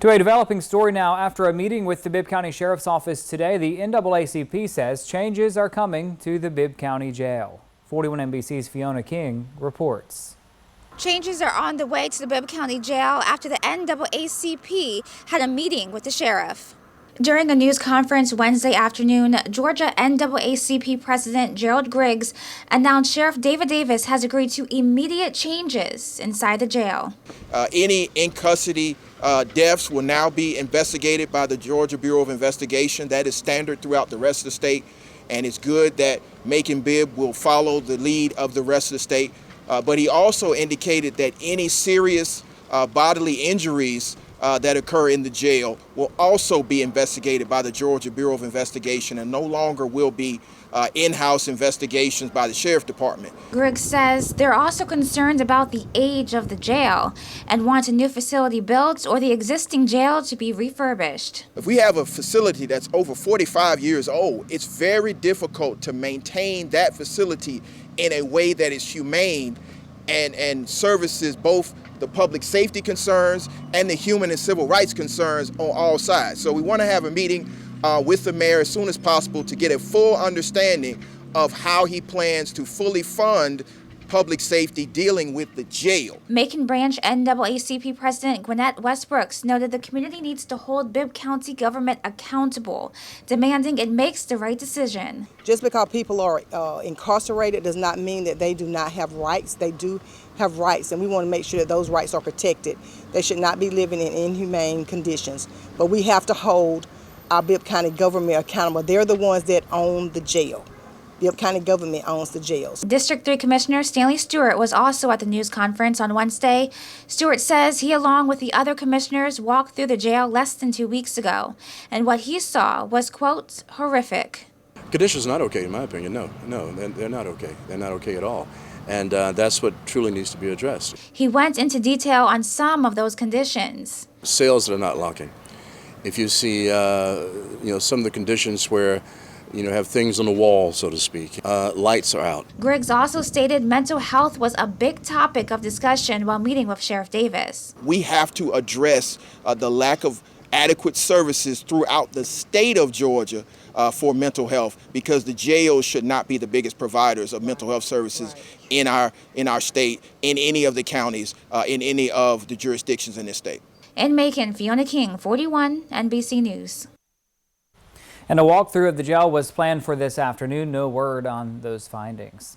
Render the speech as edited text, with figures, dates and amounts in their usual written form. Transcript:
To a developing story now. After a meeting with the Bibb County Sheriff's Office today, the NAACP says changes are coming to the Bibb County Jail. 41 NBC's Fiona King reports. Changes are on the way to the Bibb County Jail after the NAACP had a meeting with the sheriff. During a news conference Wednesday afternoon, Georgia NAACP President Gerald Griggs announced Sheriff David Davis has agreed to immediate changes inside the jail. Any in-custody deaths will now be investigated by the Georgia Bureau of Investigation. That is standard throughout the rest of the state, and it's good that Macon Bibb will follow the lead of the rest of the state. But he also indicated that any serious bodily injuries that occur in the jail will also be investigated by the Georgia Bureau of Investigation and no longer will be in-house investigations by the Sheriff Department. Griggs says they're also concerned about the age of the jail and want a new facility built or the existing jail to be refurbished. If we have a facility that's over 45 years old, it's very difficult to maintain that facility in a way that is humane and services both the public safety concerns and the human and civil rights concerns on all sides. So we want to have a meeting with the mayor as soon as possible to get a full understanding of how he plans to fully fund public safety dealing with the jail. Macon Branch NAACP President Gwinnett Westbrooks noted the community needs to hold Bibb County government accountable, demanding it makes the right decision. Just because people are incarcerated does not mean that they do not have rights. They do have rights, and we want to make sure that those rights are protected. They should not be living in inhumane conditions. But we have to hold our Bibb County government accountable. They're the ones that own the jail. Bibb County government owns the jails. District 3 Commissioner Stanley Stewart was also at the news conference on Wednesday. Stewart says he, along with the other commissioners, walked through the jail less than 2 weeks ago, and what he saw was, quote, horrific. Conditions are not okay, in my opinion. No, they're not okay. They're not okay at all. And that's what truly needs to be addressed. He went into detail on some of those conditions. Cells that are not locking. If you see, some of the conditions where have things on the wall, so to speak. Lights are out. Griggs also stated mental health was a big topic of discussion while meeting with Sheriff Davis. We have to address the lack of adequate services throughout the state of Georgia for mental health, because the jails should not be the biggest providers of mental health services in our state, in any of the counties, in any of the jurisdictions in this state. In Macon, Fiona King, 41 NBC News. And a walkthrough of the jail was planned for this afternoon. No word on those findings.